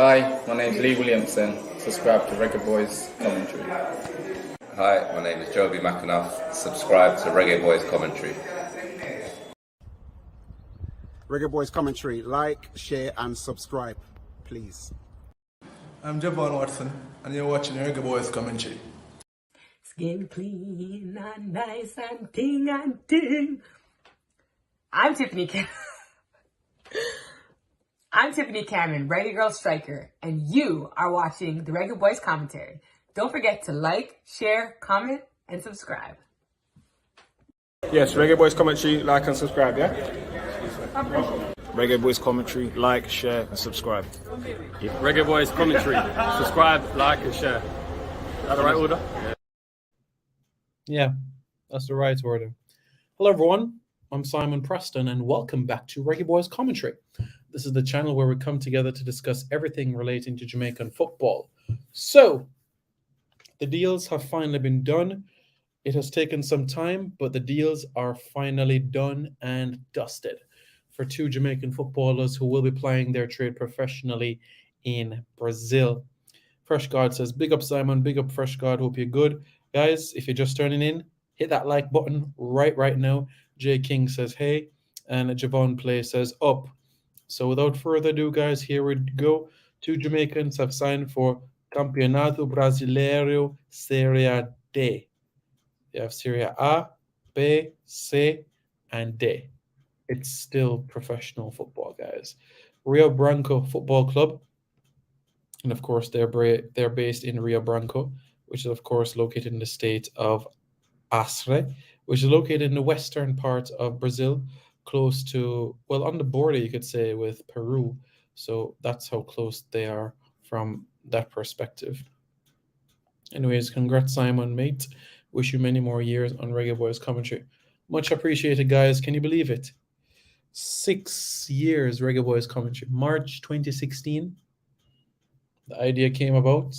Hi, my name's Lee Williamson. Subscribe to Reggae Boys Commentary. Hi, my name is Joby McAnuff. Subscribe to Reggae Boys Commentary. Reggae Boys Commentary. Like, share, and subscribe, please. I'm Javon Watson, and you're watching Reggae Boys Commentary. Skin clean and nice and ting and ting. I'm Tiffany Cameron, Reggae Girl Striker, and you are watching the Reggae Boys Commentary. Don't forget to like, share, comment, and subscribe. Yes, Reggae Boys Commentary, like and subscribe, yeah? Reggae Boys Commentary, like, share, and subscribe. Reggae Boys Commentary, subscribe, like, and share. Is that the right order? Yeah, that's the right order. Hello, everyone. I'm Simon Preston, and welcome back to Reggae Boys Commentary. This is the channel where we come together to discuss everything relating to Jamaican football. So, the deals have finally been done. It has taken some time, but the deals are finally done and dusted for two Jamaican footballers who will be plying their trade professionally in Brazil. Fresh God says, big up Simon, big up Fresh God, hope you're good. Guys, if you're just turning in, hit that like button right now. Jay King says, hey, and Javon Play says, up. So without further ado, guys, here we go. Two Jamaicans have signed for Campeonato Brasileiro Série D. You have Serie A, B, C, and D. It's still professional football, guys. Rio Branco Football Club, and of course, they're based in Rio Branco, which is, of course, located in the state of Acre, which is located in the western part of Brazil, close to, well, on the border, you could say, with Peru. So that's how close they are from that perspective. Anyways, congrats, Simon, mate. Wish you many more years on Reggae Boys Commentary. Much appreciated, guys. Can you believe it? 6 years Reggae Boys Commentary. March 2016, the idea came about.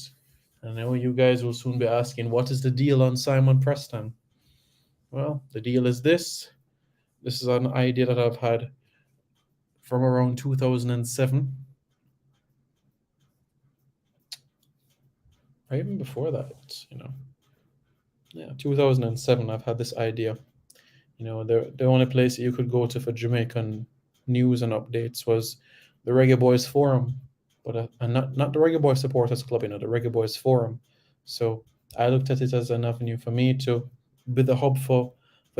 I know you guys will soon be asking, what is the deal on Simon Preston? Well, the deal is this. This is an idea that I've had from around 2007. Or even before that, Yeah, 2007, I've had this idea. The only place you could go to for Jamaican news and updates was the Reggae Boys Forum, but and not the Reggae Boys Supporters Club, the Reggae Boys Forum. So I looked at it as an avenue for me to be the hub for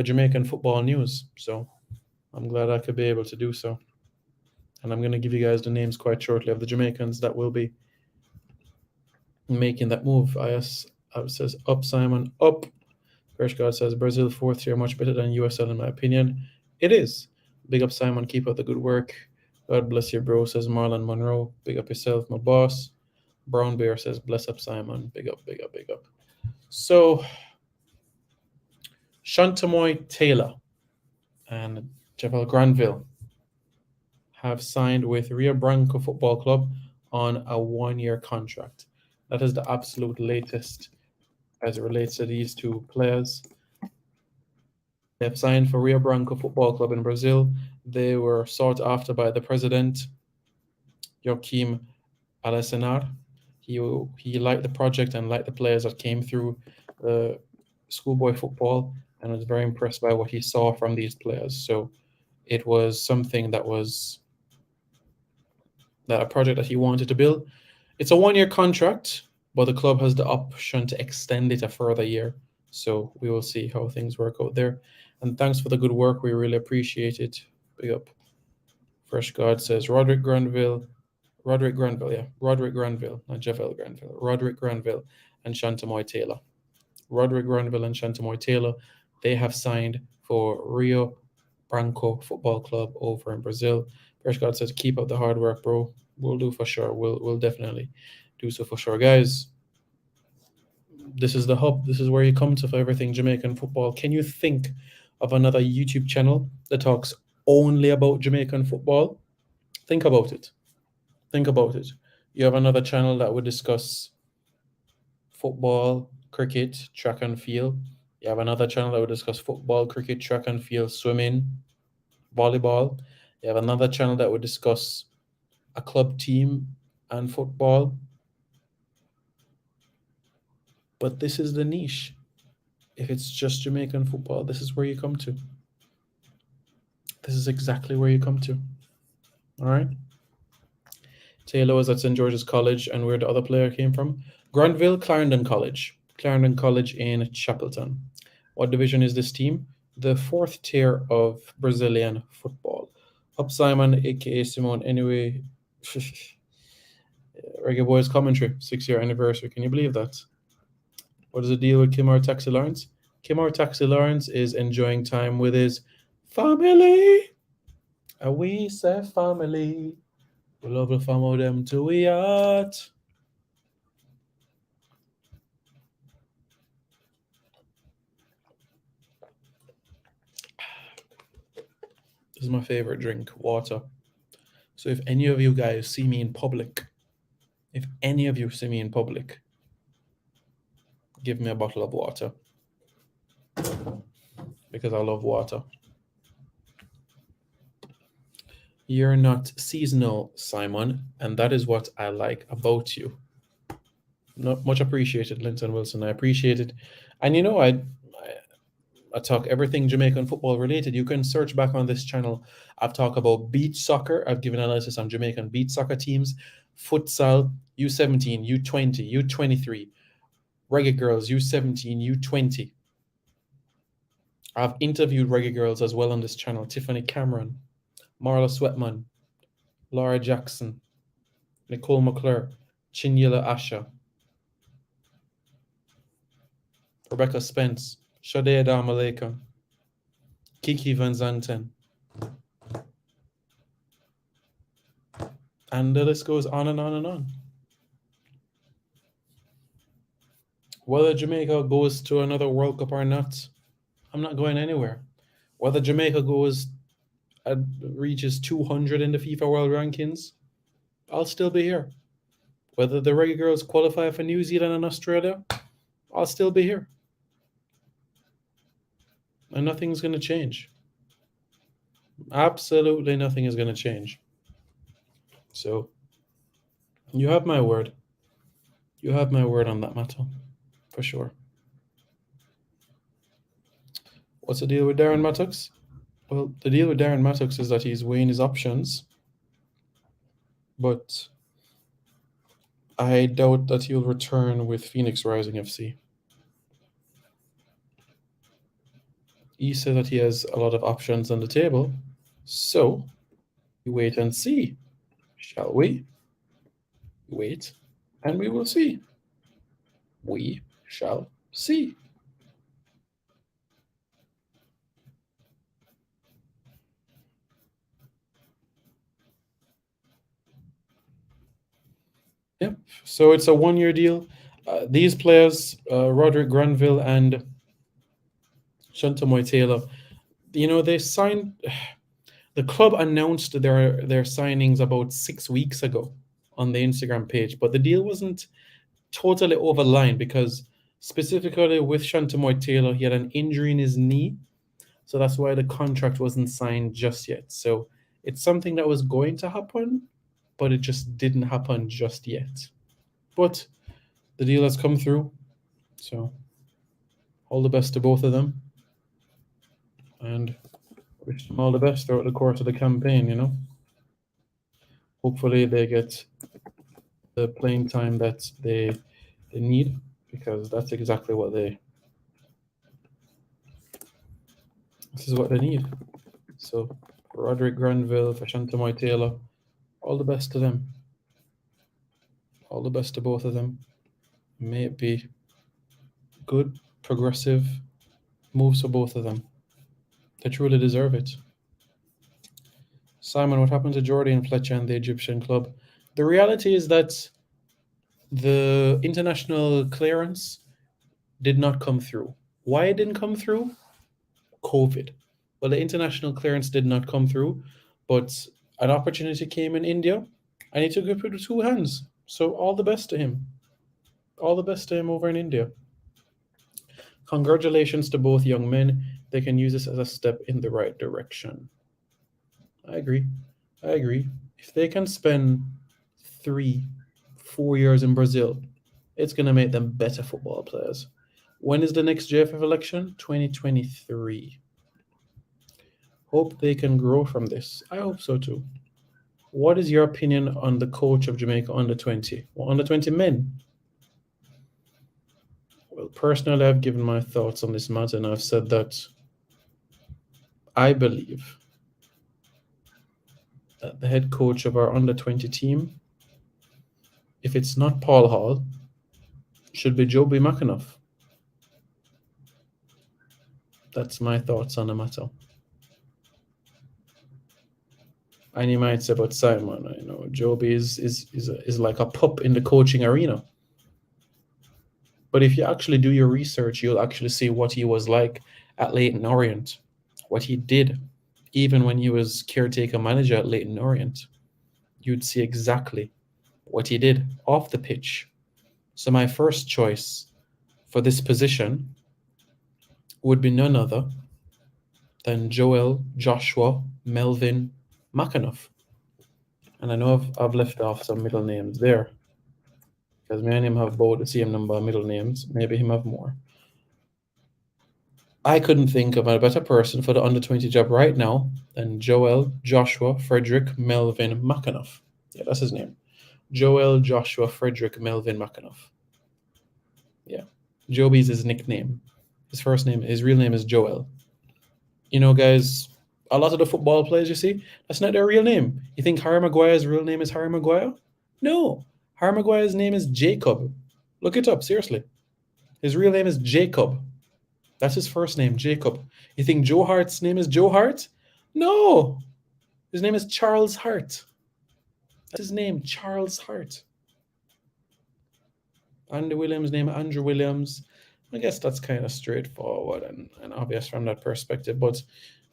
Jamaican football news. So I'm glad I could be able to do so. And I'm going to give you guys the names quite shortly of the Jamaicans that will be making that move. IS says, up, Simon, up. Fresh God says, Brazil fourth year, much better than USL in my opinion. It is. Big up, Simon. Keep up the good work. God bless you, bro, says Marlon Monroe. Big up yourself, my boss. Brown Bear says, bless up, Simon. Big up, big up, big up. So, Shantamoy Taylor and Javel Granville have signed with Rio Branco Football Club on a 1-year contract. That is the absolute latest as it relates to these two players. They have signed for Rio Branco Football Club in Brazil. They were sought after by the president, Joaquim Alessanar. He liked the project and liked the players that came through the schoolboy football and was very impressed by what he saw from these players. So it was something that a project that he wanted to build. It's a 1-year contract, but the club has the option to extend it a further year. So we will see how things work out there. And thanks for the good work. We really appreciate it. Big up. Fresh God says Roderick Granville, not Javel Granville. Roderick Granville and Shantamoy Taylor. Roderick Granville and Shantamoy Taylor, they have signed for Rio Branco Football Club over in Brazil. Fresh God says, keep up the hard work, bro. We'll do for sure. We'll definitely do so for sure. Guys, this is the hub. This is where you come to for everything Jamaican football. Can you think of another YouTube channel that talks only about Jamaican football? Think about it. Think about it. You have another channel that would discuss football, cricket, track and field. You have another channel that would discuss football, cricket, track and field, swimming, volleyball. You have another channel that would discuss a club team and football. But this is the niche. If it's just Jamaican football, this is where you come to. This is exactly where you come to. All right. Taylor was at St. George's College, and where the other player came from? Granville Clarendon College. Clarendon College in Chapelton. What division is this team? The fourth tier of Brazilian football. Up Simon, aka Simone. Anyway, Reggae Boys commentary, 6-year anniversary. Can you believe that? What is the deal with Kimar Taxi Lawrence? Kimar Taxi Lawrence is enjoying time with his family. And we say family. We love the fam of them to we heart. This is my favorite drink, water. So if any of you guys see me in public, give me a bottle of water. Because I love water. You're not seasonal, Simon, and that is what I like about you. Not much appreciated, Linton Wilson. I appreciate it. And you know, I talk everything Jamaican football related. You can search back on this channel. I've talked about beach soccer. I've given analysis on Jamaican beach soccer teams, futsal, U17, U20, U23, reggae girls, U17, U20. I've interviewed reggae girls as well on this channel. Tiffany Cameron, Marla Sweatman, Laura Jackson, Nicole McClure, Chinyela Asha, Rebecca Spence, Sade Damaleka, Kiki Van Zanten. And the list goes on and on and on. Whether Jamaica goes to another World Cup or not, I'm not going anywhere. Whether Jamaica reaches 200 in the FIFA World Rankings, I'll still be here. Whether the Reggae Girls qualify for New Zealand and Australia, I'll still be here. And nothing's going to change. Absolutely nothing is going to change. So, you have my word. You have my word on that matter, for sure. What's the deal with Darren Mattocks? Well, the deal with Darren Mattocks is that he's weighing his options, but I doubt that he'll return with Phoenix Rising FC. He said that he has a lot of options on the table, so we wait and see. Shall we? Wait, and we will see. We shall see. Yep. So it's a 1-year deal. These players, Roderick Granville and Shantamoy Taylor, you know, they signed. The club announced their signings about 6 weeks ago on the Instagram page, but the deal wasn't totally over the line because specifically with Shantamoy Taylor, he had an injury in his knee, so that's why the contract wasn't signed just yet. So it's something that was going to happen, but it just didn't happen just yet. But the deal has come through, so all the best to both of them, and wish them all the best throughout the course of the campaign, you know. Hopefully they get the playing time that they need, because that's exactly what this is what they need. So for Roderick Granville, for Shantamoy Taylor, all the best to them. All the best to both of them. May it be good, progressive moves for both of them. They truly deserve it. Simon, what happened to Jordy and Fletcher and the Egyptian club? The reality is that the international clearance did not come through. Why it didn't come through? COVID. Well, the international clearance did not come through, but an opportunity came in India, and he took it with 2 hands. So all the best to him. All the best to him over in India. Congratulations to both young men. They can use this as a step in the right direction. I agree. If they can spend 3, 4 years in Brazil, it's going to make them better football players. When is the next JFF election? 2023. Hope they can grow from this. I hope so too. What is your opinion on the coach of Jamaica under 20? Well, under 20 men? Well, personally, I've given my thoughts on this matter, and I've said that I believe that the head coach of our under 20 team, if it's not Paul Hall, should be Joby McAnuff. That's my thoughts on the matter. And you might say about Simon, I know Joby is like a pup in the coaching arena. But if you actually do your research, you'll actually see what he was like at Leyton Orient, what he did, even when he was caretaker manager at Leyton Orient. You'd see exactly what he did off the pitch. So my first choice for this position would be none other than Joel Joshua Melvin McAnuff. And I know I've left off some middle names there, because me and him have both the same number of middle names. Maybe him have more. I couldn't think of a better person for the under 20 job right now than Joel Joshua Frederick Melvin McAnuff. Yeah, that's his name. Joel Joshua Frederick Melvin McAnuff. Yeah. Joby's his nickname. His real name is Joel. You know, guys, a lot of the football players you see, that's not their real name. You think Harry Maguire's real name is Harry Maguire? No. Harry Maguire's name is Jacob. Look it up, seriously. His real name is Jacob. That's his first name, Jacob. You think Joe Hart's name is Joe Hart? No. His name is Charles Hart. That's his name, Charles Hart. Andy Williams' name, Andrew Williams. I guess that's kind of straightforward and obvious from that perspective. But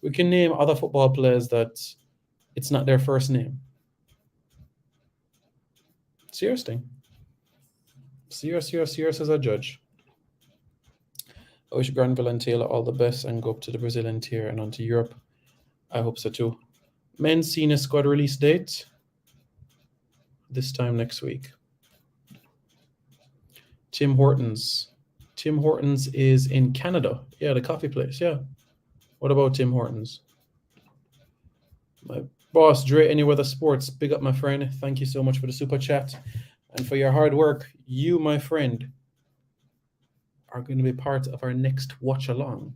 we can name other football players that it's not their first name. Seriously. Serious as a judge. I wish Granville and Taylor all the best and go up to the Brazilian tier and on to Europe. I hope so too. Men's senior squad release date this time next week. Tim Hortons. Tim Hortons is in Canada. Yeah, the coffee place. Yeah. What about Tim Hortons? My boss, Dre Anyweather Sports. Big up, my friend. Thank you so much for the super chat and for your hard work. You, my friend, are going to be part of our next watch along.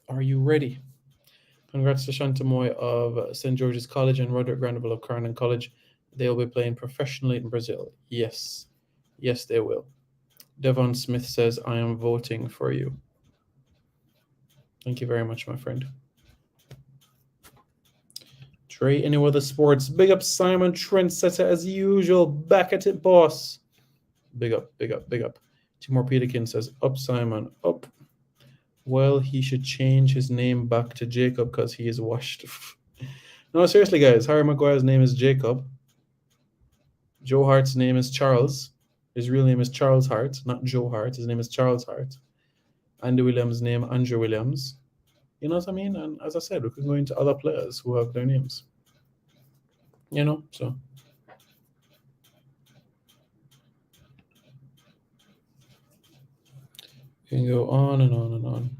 Are you ready? Congrats to Shanta Moy of St. George's College and Roderick Granville of Carnan College. They'll be playing professionally in Brazil. Yes. Yes, they will. Devon Smith says, I am voting for you. Thank you very much, my friend. Trey Anyweather Sports. Big up Simon Trendsetter as usual. Back at it, boss. Big up, big up, big up. Timur Peterkin says, up Simon, up. Well, he should change his name back to Jacob because he is washed. No, seriously, guys. Harry Maguire's name is Jacob. Joe Hart's name is Charles. His real name is Charles Hart, not Joe Hart. His name is Charles Hart. Andy Williams' name, Andrew Williams. You know what I mean? And as I said, we can go into other players who have their names. You know, so. We can go on and on and on.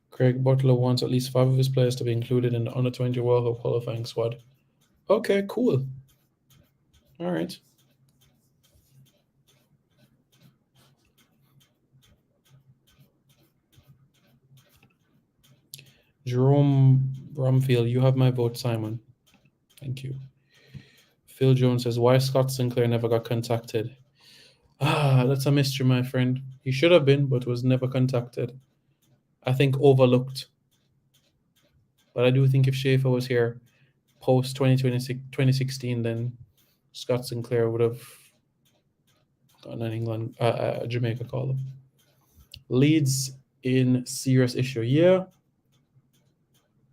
Craig Butler wants at least 5 of his players to be included in the under-20 World Cup qualifying squad. Okay, cool. All right. Jerome Bromfield, you have my vote, Simon. Thank you. Phil Jones says, why Scott Sinclair never got contacted? That's a mystery, my friend. He should have been, but was never contacted. I think overlooked. But I do think if Schaefer was here post 2016, then Scott Sinclair would have gotten an Jamaica call. Leeds in serious issue. Yeah.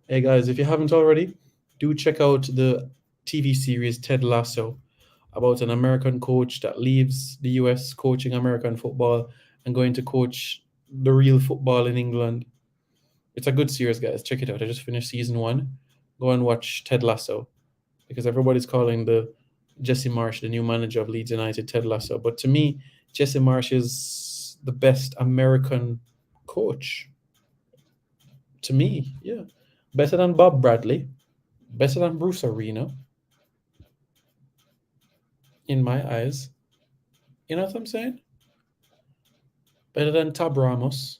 Hey guys, if you haven't already, do check out the TV series Ted Lasso about an American coach that leaves the US coaching American football and going to coach the real football in England. It's a good series, guys. Check it out. I just finished season 1. Go and watch Ted Lasso. because everybody's calling the Jesse Marsh the new manager of Leeds United, Ted Lasso. But to me, Jesse Marsh is the best American coach. To me, yeah. Better than Bob Bradley, better than Bruce Arena, in my eyes. You know what I'm saying? Better than Tab Ramos.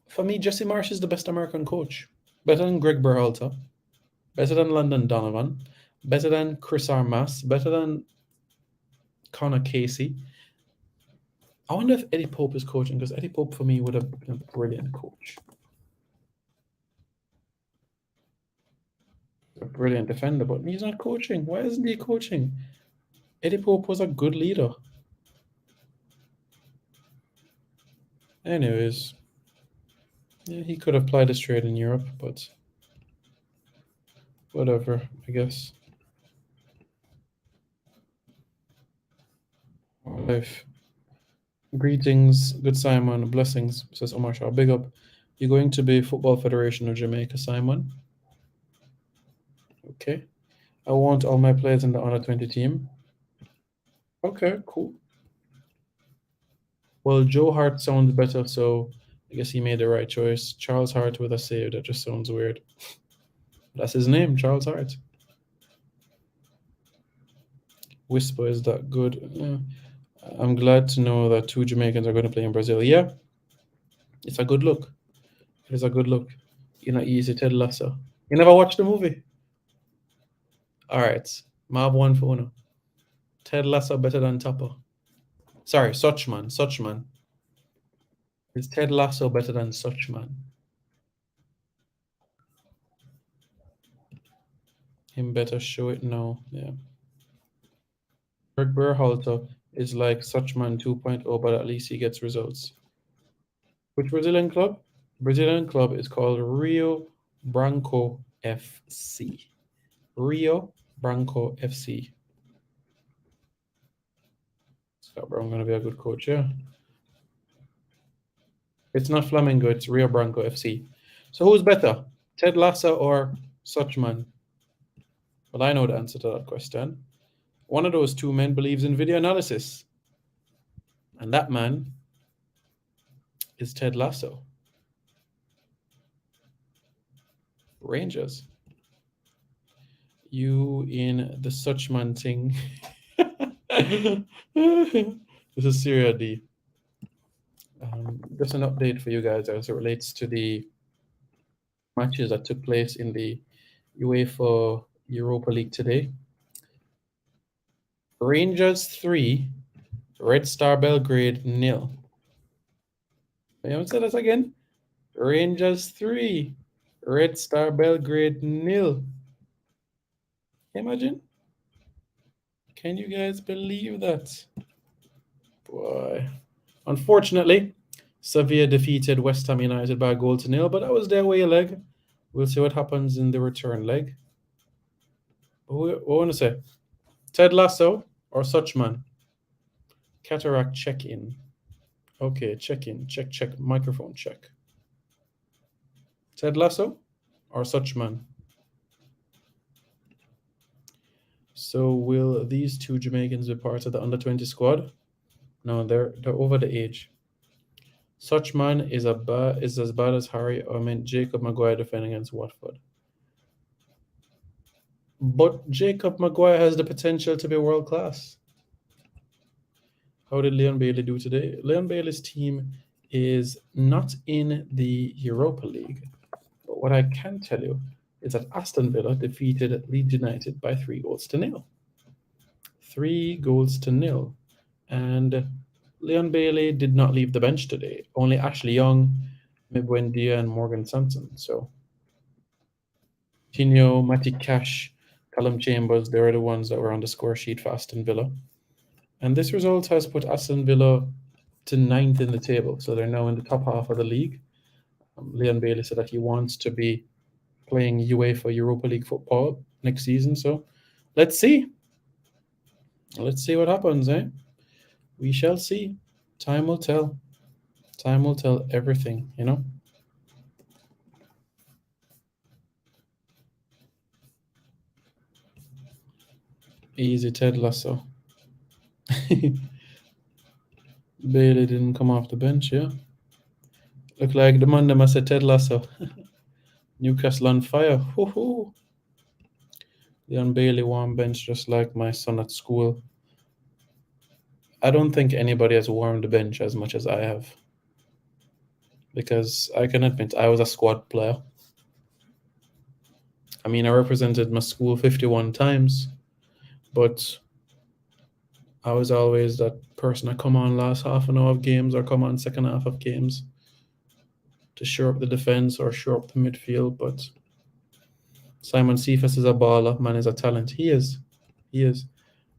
For me, Jesse Marsh is the best American coach. Better than Greg Berhalter. Better than London Donovan. Better than Chris Armas. Better than Connor Casey. I wonder if Eddie Pope is coaching, because Eddie Pope, for me, would have been a brilliant coach. A brilliant defender, but he's not coaching. Why isn't he coaching? Eddie Pope was a good leader. Anyways, yeah, he could have played his trade in Europe, but whatever, I guess. Life. Greetings, good Simon. Blessings, says Omar Shah. Big up. You're going to be Football Federation of Jamaica, Simon? Okay. I want all my players in the under 20 team. Okay, cool. Well, Joe Hart sounds better, so I guess he made the right choice. Charles Hart with a save, that just sounds weird. That's his name, Charles Hart. Whisper, is that good? Yeah. I'm glad to know that 2 Jamaicans are going to play in Brazil. Yeah, it's a good look. It's a good look. You're not easy, Ted Lasso. You never watched the movie? All right. Mob one for Uno. Ted Lasso better than Topper. Sorry, Suchman. Is Ted Lasso better than Suchman? Him better show it now. Yeah. Greg Berhalter is like Suchman 2.0, but at least he gets results. Which Brazilian club? Brazilian club is called Rio Branco FC. Rio Branco FC. Scott Brown going to be a good coach, yeah. It's not Flamengo, it's Rio Branco FC. So who's better, Ted Lasso or Suchman? Well, I know the answer to that question. One of those 2 men believes in video analysis. And that man is Ted Lasso. Rangers. You in the Suchman thing. This is Syria D. Just an update for you guys as it relates to the matches that took place in the UEFA Europa League today. Rangers 3, Red Star Belgrade 0. I haven't said that again. Rangers 3, Red Star Belgrade 0. Imagine. Can you guys believe that? Boy. Unfortunately, Sevilla defeated West Ham United by a goal to 0, but that was their away leg. We'll see what happens in the return leg. What I want to say? Ted Lasso or Suchman? Cataract check-in. Okay, check-in. Check. Microphone check. Ted Lasso or Suchman? So will these 2 Jamaicans be part of the under-20 squad? No, they're over the age. Suchman is as bad as Harry or Jacob Maguire defending against Watford. But Jacob Maguire has the potential to be world class. How did Leon Bailey do today? Leon Bailey's team is not in the Europa League. But what I can tell you is that Aston Villa defeated Leeds United by 3 goals to 0. 3 goals to 0. And Leon Bailey did not leave the bench today. Only Ashley Young, Mbuendia, and Morgan Sanson. So Tino, Matty Cash, Callum Chambers, they were the ones that were on the score sheet for Aston Villa. And this result has put Aston Villa to 9th in the table. So they're now in the top half of the league. Leon Bailey said that he wants to be playing UEFA Europa League football next season. So let's see. Let's see what happens, eh? We shall see. Time will tell. Time will tell everything, you know? Easy Ted Lasso. Bailey didn't come off the bench, yeah. Look like the man them I said Ted Lasso. Newcastle on fire. Hoo-hoo. Leon Bailey warm bench just like my son at school. I don't think anybody has warmed the bench as much as I have. Because I can admit I was a squad player. I mean, I represented my school 51 times, but I was always that person that come on last half an hour of games or come on second half of games to shore up the defense or shore up the midfield. But Simon Cephas is a baller. Man is a talent. He is.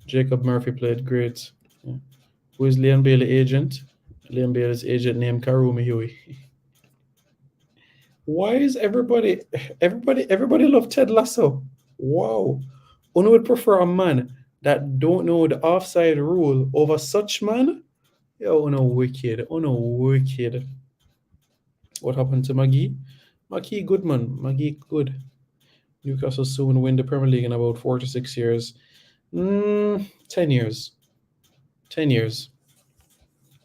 Jacob Murphy played great. Yeah. Who is Leon Bailey agent? Leon Bailey's agent named Karumi Huey. Why is everybody love Ted Lasso? Wow. One would prefer a man that don't know the offside rule over such man? Yo, wicked. Wicked. What happened to Maggie? Maggie good, man. Maggie good. Newcastle soon win the Premier League in about 4 to 6 years. 10 years. 10 years.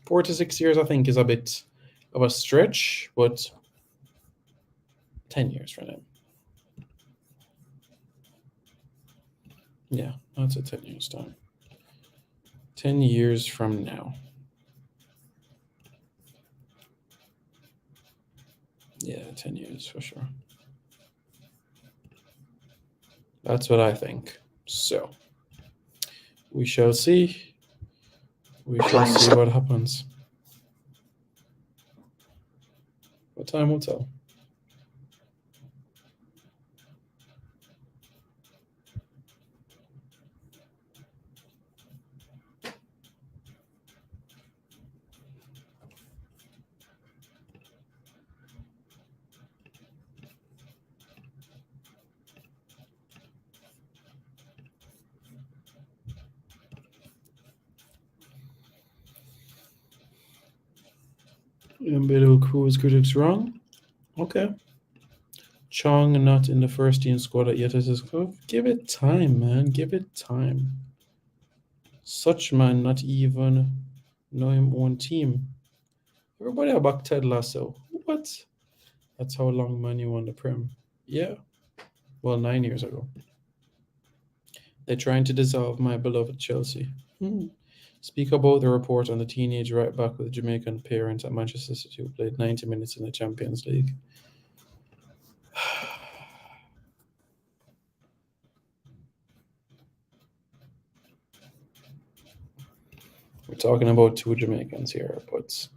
4 to 6 years, I think, is a bit of a stretch, but 10 years for them. Yeah, that's a 10 years time. 10 years from now. Yeah, 10 years for sure. That's what I think. So, we shall see. We shall see what happens. What time will tell. Little Cruz critics wrong. Okay. Chong not in the first team squad yet. Give it time, man. Give it time. Such man not even know him own team. Everybody about Ted Lasso. What? That's how long Man U won the Prem. Yeah. Well, 9 years ago. They're trying to dissolve my beloved Chelsea. Speak about the report on the teenage right back with Jamaican parents at Manchester City who played 90 minutes in the Champions League. We're talking about 2 Jamaicans here, but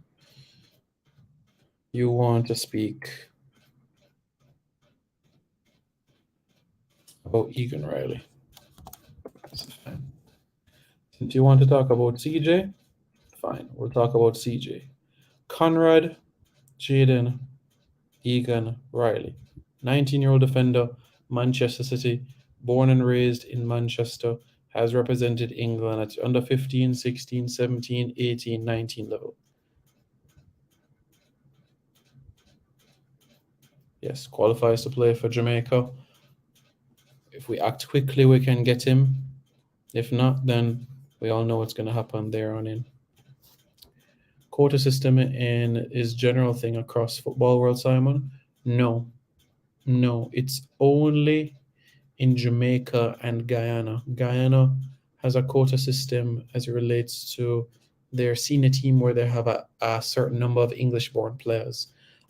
you want to speak about Egan Riley. This is fine. Since you want to talk about CJ, fine, we'll talk about CJ. Conrad, Jaden, Egan Riley. 19-year-old defender, Manchester City, born and raised in Manchester, has represented England at under 15, 16, 17, 18, 19 level. Yes, qualifies to play for Jamaica. If we act quickly, we can get him. If not, then we all know what's going to happen there on in. Quota system is general thing across football world, Simon? No, it's only in Jamaica and Guyana. Guyana has a quota system as it relates to their senior team where they have a certain number of English-born players.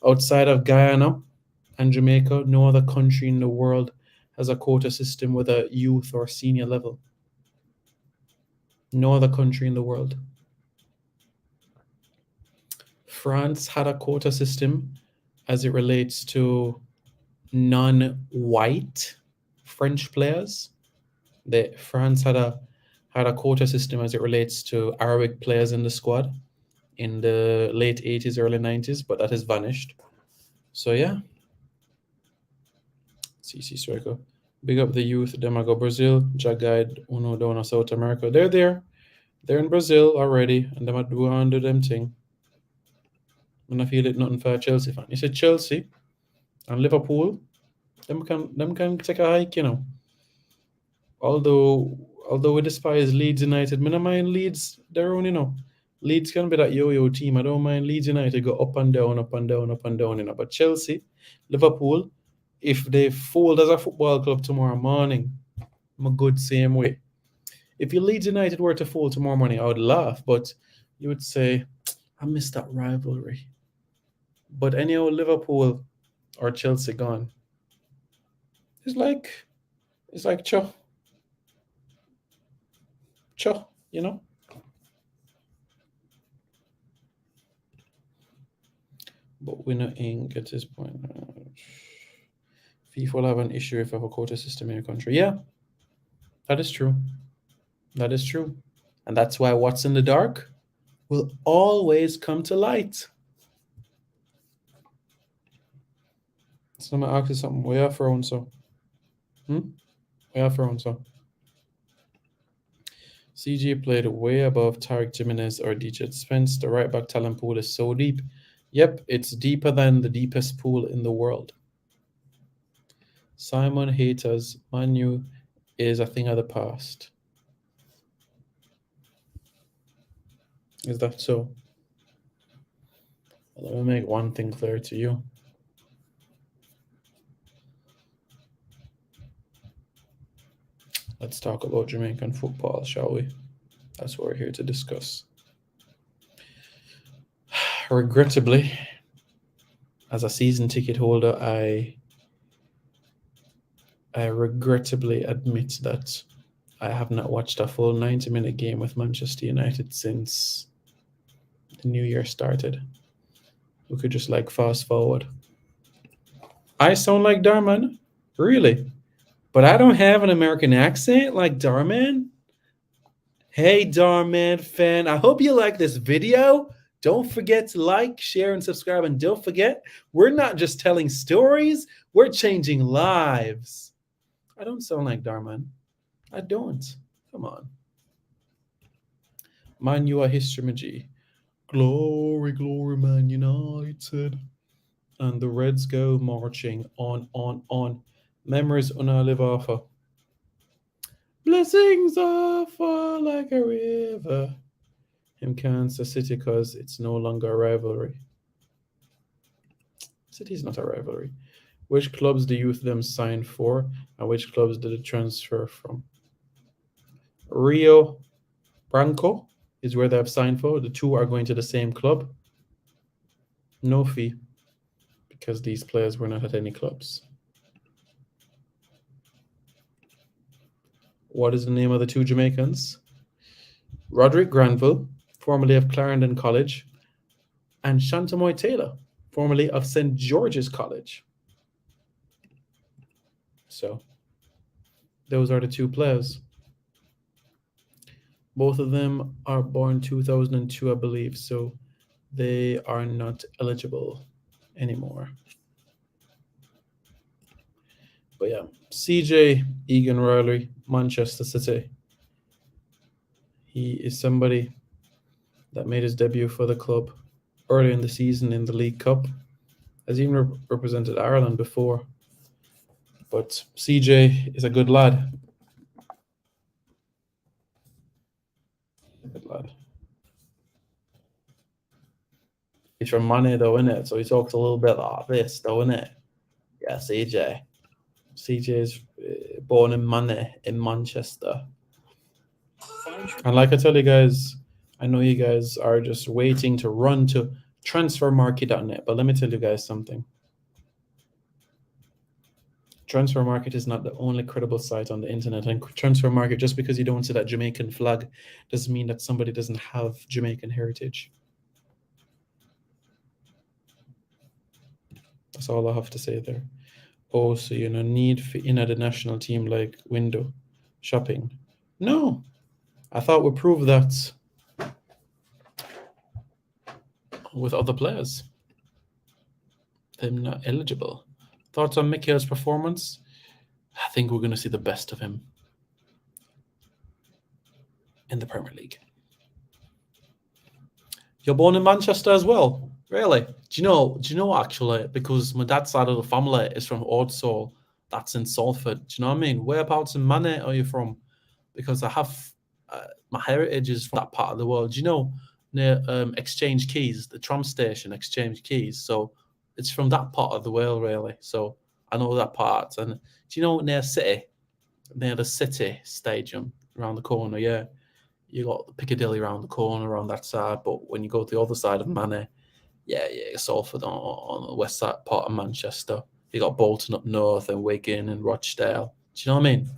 Outside of Guyana and Jamaica, no other country in the world has a quota system with a youth or senior level. No other country in the world. France had a quota system as it relates to non-white French players. France had a quota system as it relates to Arabic players in the squad in the late 80s, early 90s, but that has vanished. So yeah. CC Striker. Big up the youth. Them I go Brazil. Jagide, Uno down South America. They're there. They're in Brazil already, and them I do under them thing. And I feel it nothing for a Chelsea fan. You said Chelsea and Liverpool, them can take a hike, you know. Although although we despise Leeds United, I don't mind Leeds, their own, you know. Leeds can be that yo-yo team. I don't mind Leeds United go up and down, up and down, up and down, you know. But Chelsea, Liverpool, if they fold as a football club tomorrow morning, I'm a good same way. If your Leeds United were to fold tomorrow morning, I would laugh, but you would say, I miss that rivalry. But anyhow, Liverpool or Chelsea gone. It's like cho, you know. But we're not in at this point. FIFA will have an issue if I have a quota system in your country. Yeah, that is true. That is true. And that's why what's in the dark will always come to light. So I'm going to ask you something. Where are thrown so? Where are thrown so? CJ played way above Tarek Jimenez or DJ Spence. The right back talent pool is so deep. Yep, it's deeper than the deepest pool in the world. Simon Haters, Manu is a thing of the past. Is that so? Let me make one thing clear to you. Let's talk about Jamaican football, shall we? That's what we're here to discuss. Regrettably, as a season ticket holder, I regrettably admit that I have not watched a full 90-minute game with Manchester United since the new year started. We could just fast forward. I sound like Darman? Really? But I don't have an American accent like Darman? Hey, Darman fan, I hope you like this video. Don't forget to like, share, and subscribe. And don't forget, we're not just telling stories, we're changing lives. I don't sound like Darman. I don't. Come on. Man, you are history, Maji. Glory, glory, Man United. And the Reds go marching on. Memories live offer. Blessings offer like a river. In Kansas City because it's no longer a rivalry. City's not a rivalry. Which clubs do youth them sign for and which clubs did it transfer from? Rio Branco is where they have signed for. The two are going to the same club. No fee because these players were not at any clubs. What is the name of the two Jamaicans? Roderick Granville, formerly of Clarendon College, and Shantamoy Taylor, formerly of St. George's College. So, those are the two players. Both of them are born 2002, I believe, so they are not eligible anymore. But yeah, CJ Egan Riley, Manchester City. He is somebody that made his debut for the club early in the season in the League Cup. Has even represented Ireland before. But CJ is a good lad. Good lad. He's from Money though, innit? So he talks a little bit like this though, innit? Yeah, CJ. CJ's born in Money in Manchester. And like I tell you guys, I know you guys are just waiting to run to transfermarket.net, but let me tell you guys something. Transfermarket is not the only credible site on the internet. And Transfermarket, just because you don't see that Jamaican flag, doesn't mean that somebody doesn't have Jamaican heritage. That's all I have to say there. Oh, so you know, need for in the national team like window shopping? No, I thought we proved that with other players. They're not eligible. Thoughts on Mikel's performance? I think we're going to see the best of him in the Premier League. You're born in Manchester as well? Really? Do you know actually, because my dad's side of the family is from Ordsall, that's in Salford. Do you know what I mean? Whereabouts in Manor are you from? because I have my heritage is from that part of the world. You know, near Exchange Keys, the tram station, Exchange Keys. So it's from that part of the world, really. So I know that part. And do you know near the City Stadium around the corner? Yeah, you got the Piccadilly around the corner around that side. But when you go to the other side of Manor, yeah, Salford on the west side part of Manchester. You got Bolton up north and Wigan and Rochdale. Do you know what I mean?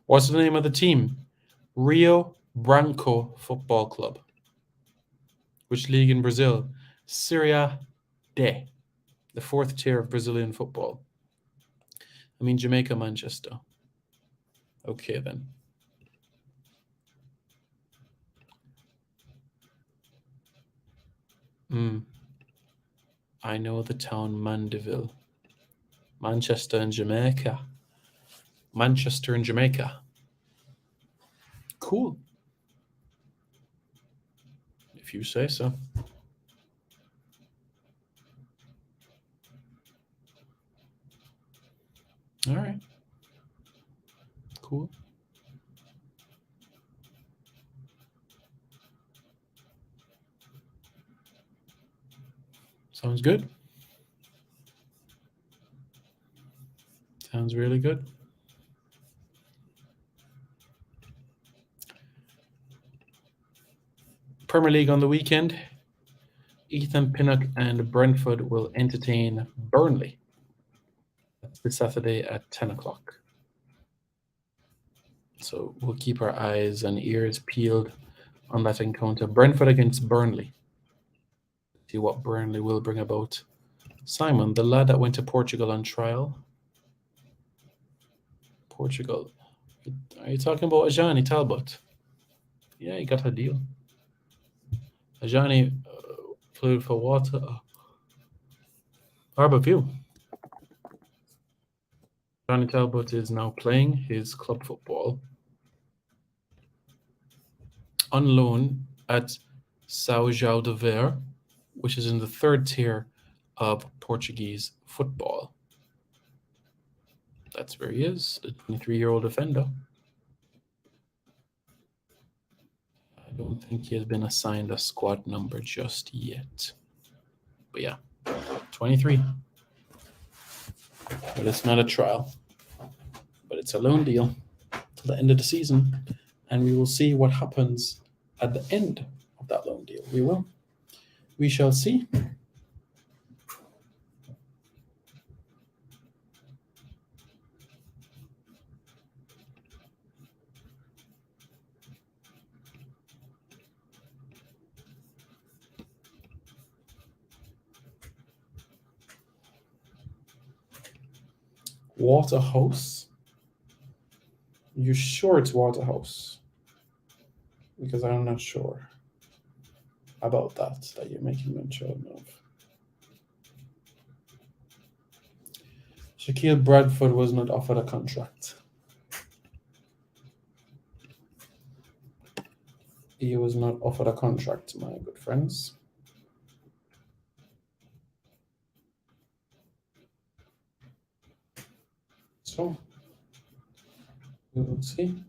What's the name of the team? Rio Branco Football Club. Which league in Brazil? Serie D, the fourth tier of Brazilian football. I mean Jamaica, Manchester. Okay then. I know the town Mandeville. Manchester and Jamaica. Manchester and Jamaica. Cool. If you say so. All right. Cool. Sounds good. Sounds really good. Premier League on the weekend. Ethan Pinnock and Brentford will entertain Burnley. That's this Saturday at 10 o'clock. So we'll keep our eyes and ears peeled on that encounter. Brentford against Burnley. See what Burnley will bring about. Simon, the lad that went to Portugal on trial. Portugal. Are you talking about Ajani Talbot? Yeah, he got a deal. Ajani played for Water. Harbourview. Ajani Talbot is now playing his club football on loan at São João de Ver, which is in the third tier of Portuguese football. That's where he is, the 23-year-old defender. I don't think he has been assigned a squad number just yet. But yeah, 23. But it's not a trial. But it's a loan deal till the end of the season. And we will see what happens at the end of that loan deal. We will. We shall see. Waterhouse? You sure it's Waterhouse? Because I'm not sure about that you're making mention of. Shaquille Bradford was not offered a contract. He was not offered a contract, my good friends. So, we will see.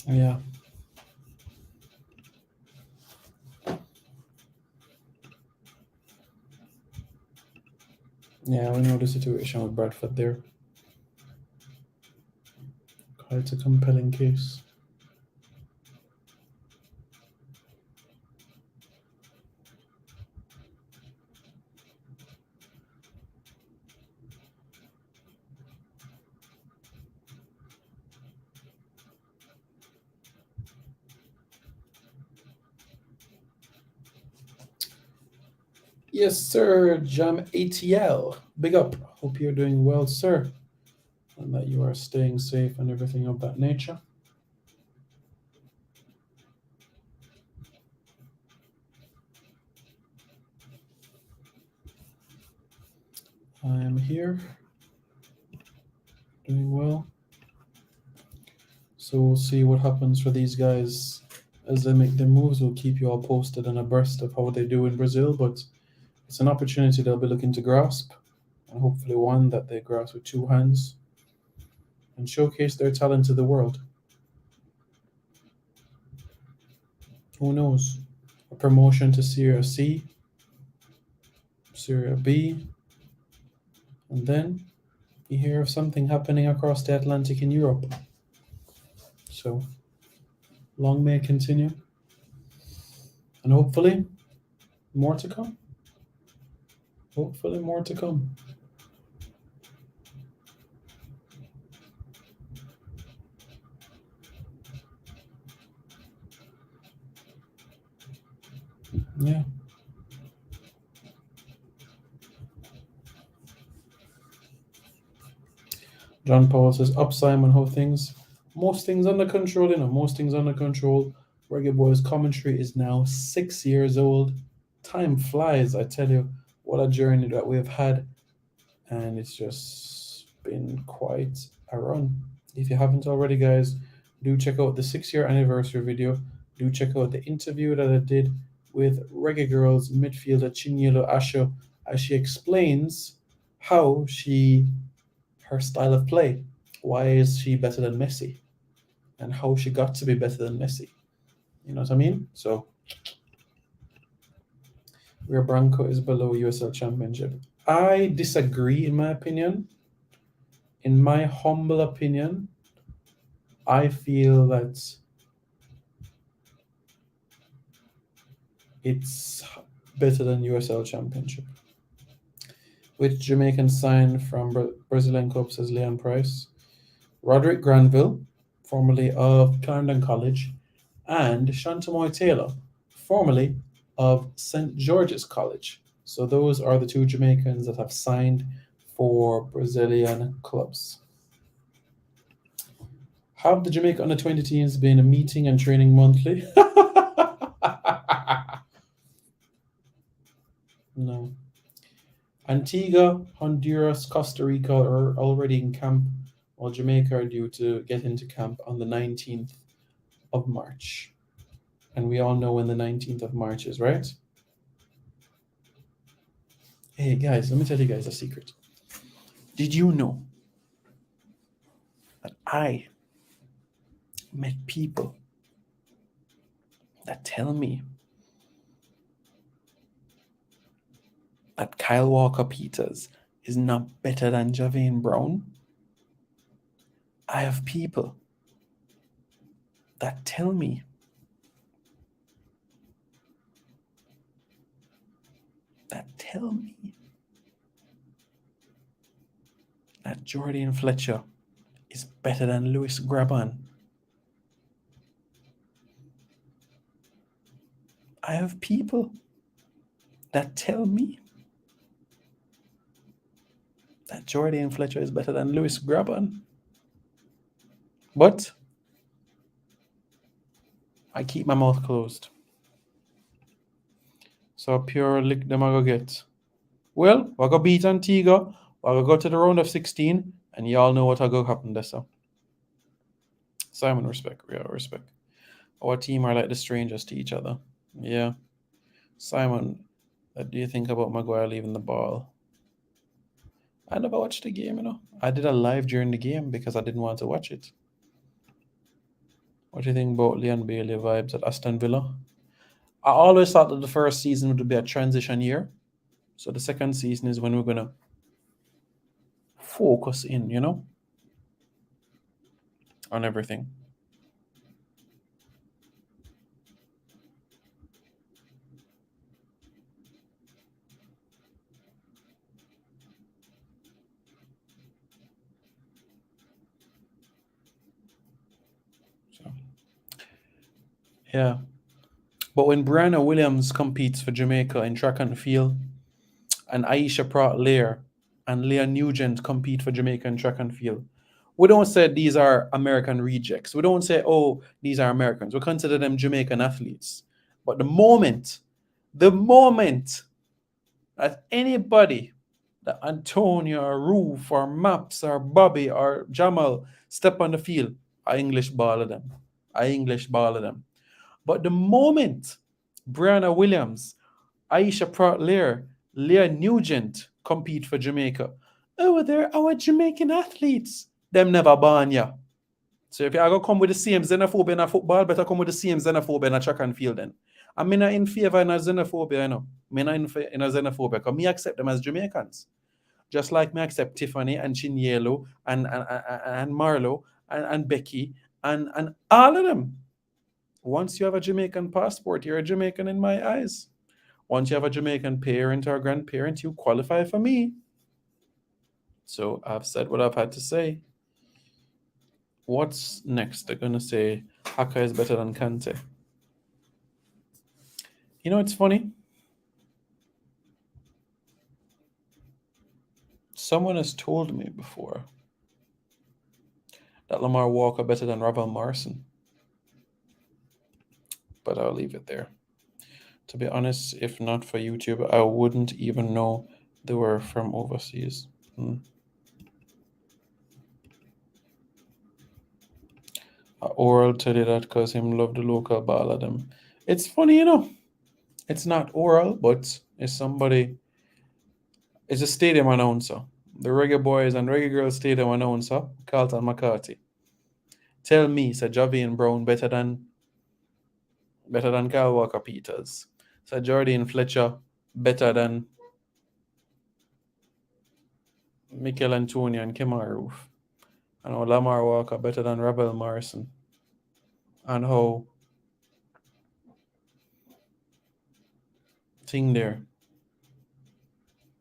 Yeah. Yeah, we know the situation with Bradford there. Quite a compelling case. Yes, sir. Jam ATL. Big up. Hope you're doing well, sir. And that you are staying safe and everything of that nature. I am here. Doing well. So we'll see what happens for these guys as they make their moves. We'll keep you all posted and abreast of how they do in Brazil, but it's an opportunity they'll be looking to grasp, and hopefully one that they grasp with two hands and showcase their talent to the world. Who knows? A promotion to Serie C, Serie B, and then you hear of something happening across the Atlantic in Europe. So long may it continue, and hopefully more to come. Hopefully more to come. Yeah. John Paul says, up Simon, how things? Most things under control, most things under control. Reggae Boys commentary is now 6 years old. Time flies, I tell you. What a journey that we've had. And it's just been quite a run. If you haven't already, guys, do check out the 6-year anniversary video. Do check out the interview that I did with Reggae Girls midfielder Chinyelo Asho as she explains how her style of play. Why is she better than Messi? And how she got to be better than Messi. You know what I mean? So, where Branco is below USL Championship. I disagree, in my opinion. In my humble opinion, I feel that it's better than USL Championship. Which Jamaican signed from Brazilian club, says Leon Price. Roderick Granville, formerly of Clarendon College, and Shantamoy Taylor, formerly of St. George's College. So those are the two Jamaicans that have signed for Brazilian clubs. Have the Jamaica under-20 teams been meeting and training monthly? No. Antigua, Honduras, Costa Rica are already in camp, while Jamaica are due to get into camp on the 19th of March. And we all know when the 19th of March is, right? Hey guys, let me tell you guys a secret. Did you know that I met people that tell me that Kyle Walker-Peters is not better than Javane Brown? I have people that tell me that Jordan Fletcher is better than Lewis Graban. I have people that tell me that Jordan Fletcher is better than Lewis Graban. But I keep my mouth closed. So pure lick them I go get. Well, I go beat Antigua, I go go to the round of 16, and y'all know what I go happen there. So Simon, respect. Yeah, respect. Our team are like the strangers to each other. Yeah. Simon, what do you think about Maguire leaving the ball? I never watched the game, I did a live during the game because I didn't want to watch it. What do you think about Leon Bailey vibes at Aston Villa? I always thought that the first season would be a transition year. So the second season is when we're going to focus in, on everything. So, yeah. But when Brianna Williams competes for Jamaica in track and field, and Aisha Pratt-Lear and Leah Nugent compete for Jamaican track and field, we don't say these are American rejects. We don't say, oh, these are Americans. We consider them Jamaican athletes. But the moment that anybody, that Antonio or Roof or Maps or Bobby or Jamal step on the field, I English ball of them. But the moment Brianna Williams, Aisha Pratt-Lear, Leah Nugent compete for Jamaica, oh, they're our Jamaican athletes. Them never born ya. So if you are going to come with the same xenophobia in a football, better come with the same xenophobia in a track and field then. I'm not in favor of xenophobia, you know. I'm not in a xenophobia because me accept them as Jamaicans. Just like me accept Tiffany and Chinyelo and Marlo and Becky and all of them. Once you have a Jamaican passport, you're a Jamaican in my eyes. Once you have a Jamaican parent or grandparent, you qualify for me. So I've said what I've had to say. What's next? They're going to say Haka is better than Kante. You know, it's funny. Someone has told me before that Lamar Walker better than Ravel Morrison. But I'll leave it there. To be honest, if not for YouTube, I wouldn't even know they were from overseas. Oral tell you that because him love the local ball of them. It's funny, you know. It's not Oral, but it's somebody. It's a stadium announcer. The Reggae Boys and Reggae Girls stadium announcer, Carlton McCarthy. Tell me, Sir Javian Brown better than Kyle Walker Peters. Sir Jordan Fletcher better than Mikel Antonio and Kemar Roof. And how Lamar Walker better than Ravel Morrison. And how thing there.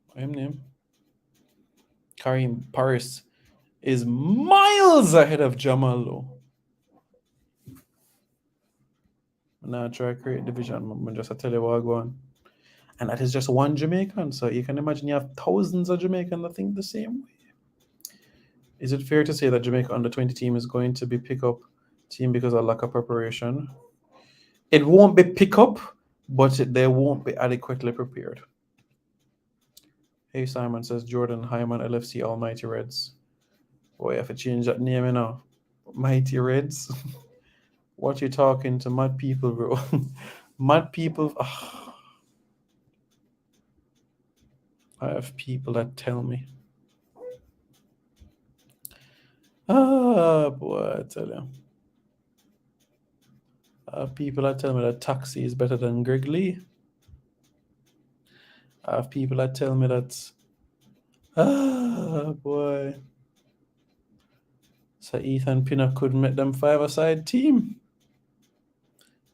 What's his name? Kareem Paris is miles ahead of Jamal. Now try to create division. I'm just tell you what I go on. And that is just one Jamaican. So you can imagine you have thousands of Jamaicans that think the same way. Is it fair to say that Jamaica under 20 team is going to be pick-up team because of lack of preparation? It won't be pick-up, but they won't be adequately prepared. Hey, Simon says Jordan Hyman, LFC Almighty Reds. Boy, I have to change that name now. Mighty Reds. What you talking to mad people, bro? Mad people. Oh. I have people that tell me. Boy, I tell you. I have people that tell me that Taxi is better than Greg Lee. I have people that tell me that, boy. So Ethan Pinnock could make them five-a-side team.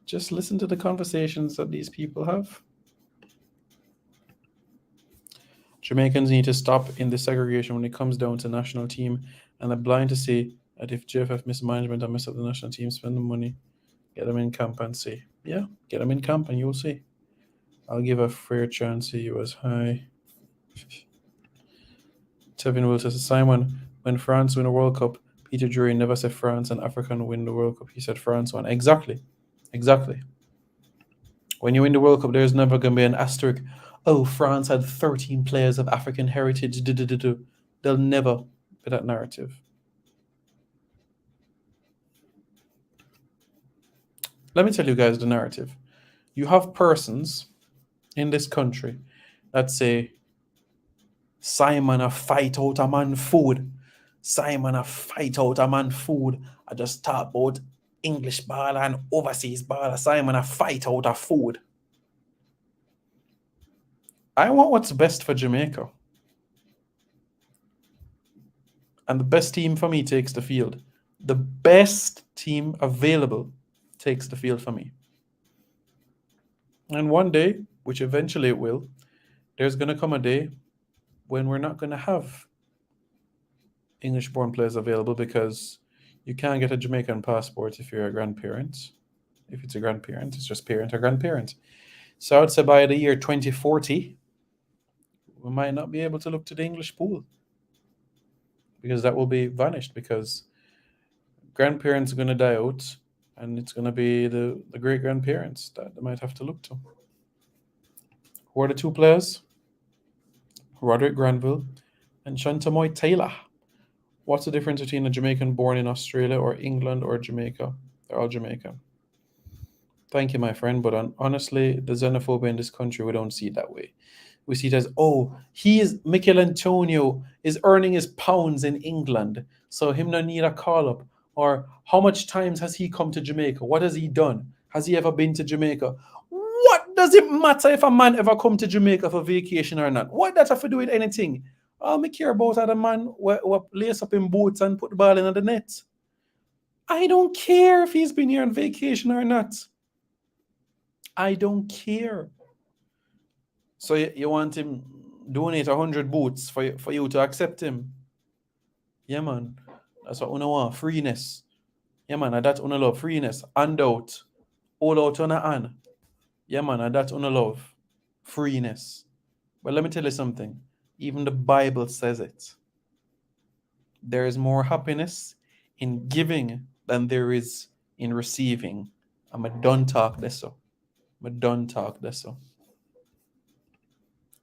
Just listen to the conversations that these people have. Jamaicans need to stop in the segregation when it comes down to national team, and are blind to say that if JFF mismanagement and mess up the national team, spend the money, get them in camp and say, yeah, get them in camp and you'll see. I'll give a fair chance to you as high. Tevin Will says, Simon, when France win a World Cup, Peter Drury never said France and Africa win the World Cup. He said France won. Exactly. When you win the World Cup, there's never going to be an asterisk. Oh, France had 13 players of African heritage. There'll never be that narrative. Let me tell you guys the narrative. You have persons in this country that say, Simon a fight out a man food. Simon a fight out a man food. I just talk about English ball and overseas ball. Simon a fight out a food. I want what's best for Jamaica. And the best team for me takes the field. The best team available takes the field for me. And one day, which eventually it will, there's going to come a day when we're not going to have English-born players available because you can't get a Jamaican passport if you're a grandparent. If it's a grandparent, it's just parent or grandparent. So I would say by the year 2040, we might not be able to look to the English pool because that will be vanished because grandparents are going to die out and it's going to be the great grandparents that they might have to look to. Who are the two players? Roderick Granville and Shantamoy Taylor. What's the difference between a Jamaican born in Australia or England or Jamaica? They're all Jamaican. Thank you, my friend. But honestly, the xenophobia in this country, we don't see it that way. We see it as, oh, Michael Antonio is earning his pounds in England, so him no need a call up. Or how much times has he come to Jamaica? What has he done? Has he ever been to Jamaica? What does it matter if a man ever come to Jamaica for vacation or not? What that have to do with anything? All me care about are the man who lace up in boots and put the ball in the net. I don't care if he's been here on vacation or not. I don't care. So you want him donate 100 boots for you to accept him? Yeah, man. That's what una want. Freeness. Yeah, man. And that una love. Freeness. Handout. All out on a hand. Yeah, man. And that una love. Freeness. But let me tell you something. Even the Bible says it. There is more happiness in giving than there is in receiving. I'm a done talk this so.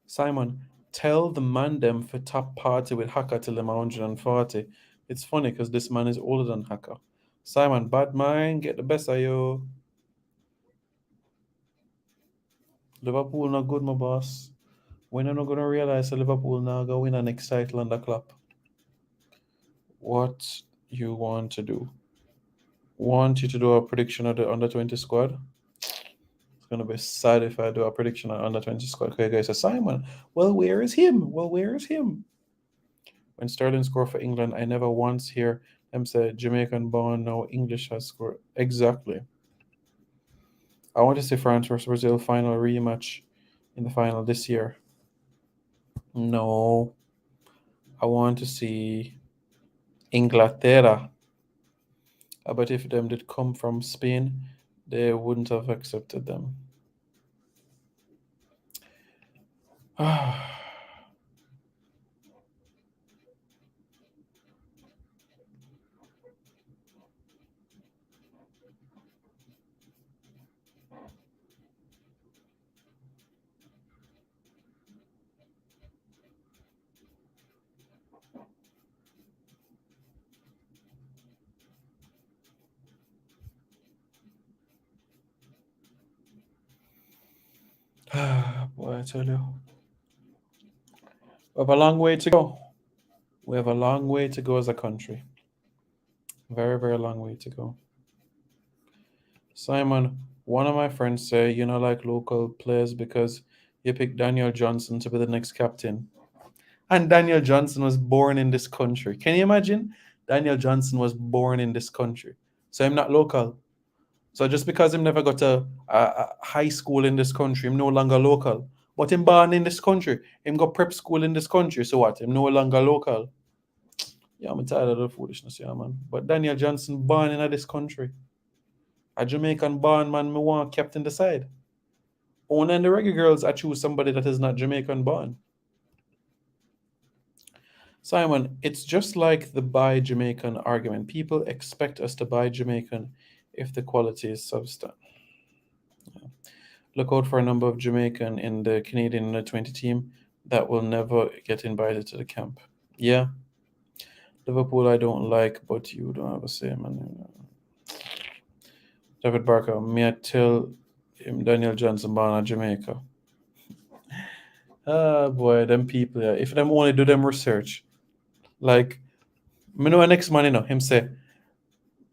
Simon, tell the man them for top party with Haka till them 140. It's funny because this man is older than Haka. Simon, bad mind, get the best of you. Liverpool not good, my boss. When I'm not gonna realize that Liverpool now go win the next title on the club. What you want to do? Want you to do a prediction of the under 20 squad? It's gonna be sad if I do a prediction on under 20 squad. Okay, guys, so Simon, well, where is him? When Sterling scored for England, I never once hear them say Jamaican born, no English has scored. Exactly. I want to see France versus Brazil final rematch in the final this year. No. I want to see Inglaterra. But if them did come from Spain, they wouldn't have accepted them. Boy, I tell you. We have a long way to go. We have a long way to go as a country. Very, very long way to go. Simon, one of my friends say you know like local players because you picked Daniel Johnson to be the next captain. And Daniel Johnson was born in this country. Can you imagine? Daniel Johnson was born in this country. So I'm not local. So just because him never got a high school in this country, I'm no longer local. But him born in this country, him got prep school in this country. So what? I'm no longer local. Yeah, I'm tired of the foolishness, yeah, man. But Daniel Johnson born in this country. A Jamaican born man, me want kept in the side. Only in the reggae girls, I choose somebody that is not Jamaican born. Simon, it's just like the buy Jamaican argument. People expect us to buy Jamaican if the quality is substandard. Yeah. Look out for a number of Jamaican in the Canadian under 20 team that will never get invited to the camp. Yeah. Liverpool I don't like, but you don't have a say, man. David Barker, may I tell him Daniel Johnson born in Jamaica? Ah, boy, them people, yeah. If them only do them research. Like, me know a next man, him say,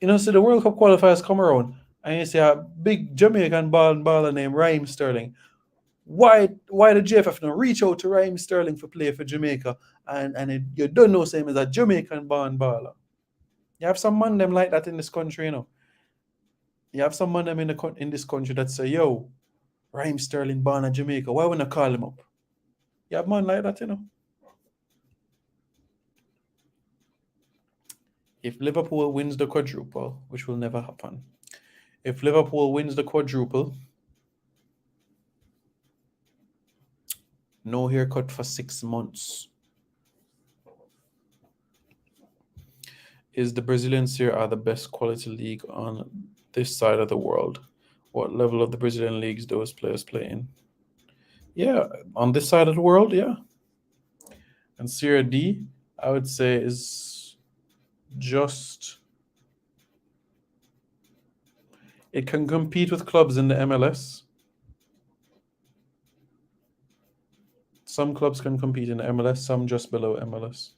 see the World Cup qualifiers come around, and you see a big Jamaican baller named Raheem Sterling. Why the JFF not reach out to Raheem Sterling for play for Jamaica, and you don't know him as a Jamaican born baller? You have some man them like that in this country, You have some man them in this country that say, yo, Raheem Sterling born in Jamaica. Why wouldn't I call him up? You have man like that, If Liverpool wins the quadruple, which will never happen, if Liverpool wins the quadruple, No haircut for 6 months. Is the Brazilian Serie A the best quality league on this side of the world? What level of the Brazilian leagues those players play in? Yeah, on this side of the world, yeah. And Serie D, I would say, is just... It can compete with clubs in the MLS. Some clubs can compete in the MLS, some just below MLS.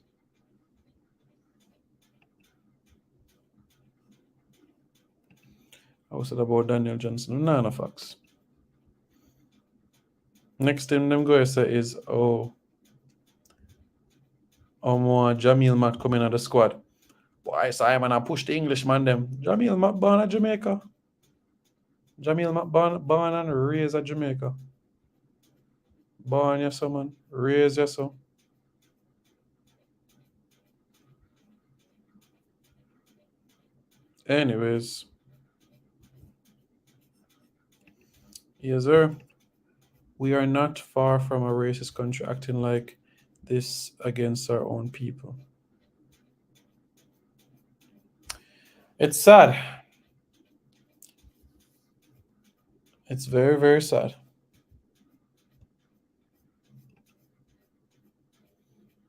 I was it about Daniel Johnson? No facts. Next thing them go say is more Jamil Matt coming out of the squad. Why Simon I push the Englishman them. Jamil Matt born at Jamaica. Jamil Matt born and raised at Jamaica. Born yes, man. Raised yes. Anyways. Yes, sir. We are not far from a racist country acting like this against our own people. It's sad. It's very, very sad.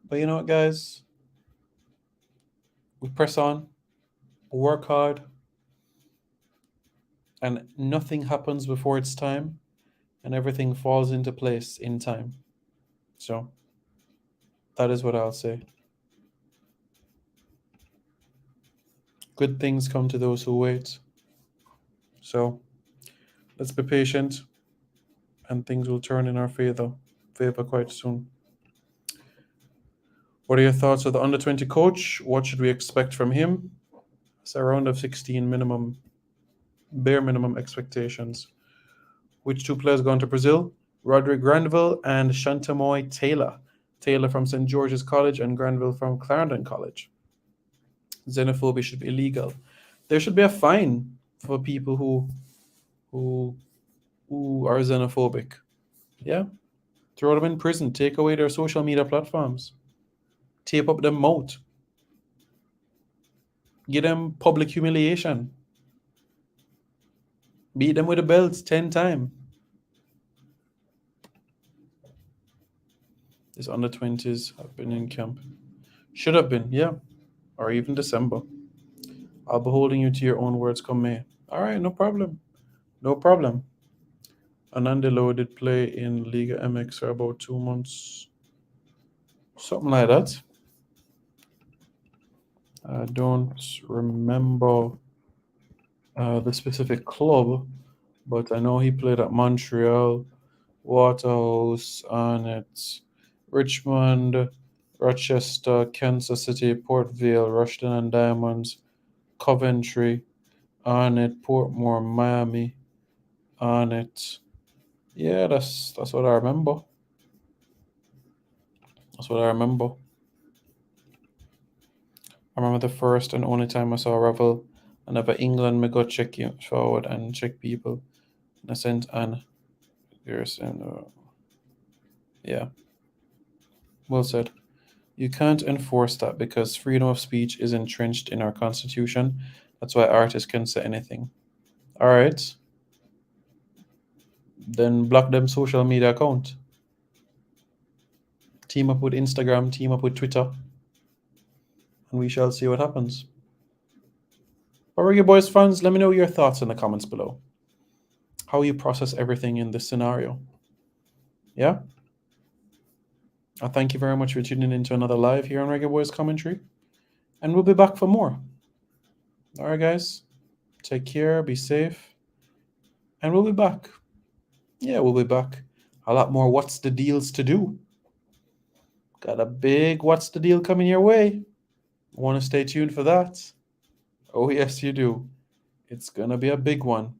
But you know what, guys? We press on, work hard, and nothing happens before it's time, and everything falls into place in time. So that is what I'll say. Good things come to those who wait. So let's be patient, and things will turn in our favor quite soon. What are your thoughts of the under-20 coach? What should we expect from him? It's a round of 16 minimum, bare minimum expectations. Which two players going to Brazil? Roderick Granville and Shantamoy Taylor. Taylor from St. George's College and Granville from Clarendon College. Xenophobia should be illegal. There should be a fine for people who are xenophobic. Yeah? Throw them in prison. Take away their social media platforms. Tape up their mouth. Give them public humiliation. Beat them with a belt 10 times. These under-20s have been in camp. Should have been, yeah. Or even December. I'll be holding you to your own words come May. All right, no problem. No problem. Anandelo did play in Liga MX for about 2 months. Something like that. I don't remember the specific club, but I know he played at Montreal, Waterhouse, Arnett, Richmond, Rochester, Kansas City, Port Vale, Rushden and Diamonds, Coventry, Arnett, Portmore, Miami, Arnett. Yeah, that's what I remember. That's what I remember. I remember the first and only time I saw Revel. And ever England me go check you forward and check people. And I sent Anne. Yeah. Well said. You can't enforce that because freedom of speech is entrenched in our constitution. That's why artists can say anything. All right. Then block them social media account. Team up with Instagram, team up with Twitter. And we shall see what happens. But Reggae Boys fans, let me know your thoughts in the comments below. How you process everything in this scenario. Yeah? I thank you very much for tuning in to another live here on Reggae Boys Commentary. And we'll be back for more. All right, guys. Take care. Be safe. And we'll be back. Yeah, we'll be back. A lot more What's the Deals to do. Got a big What's the Deal coming your way. Want to stay tuned for that? Oh, yes, you do. It's going to be a big one.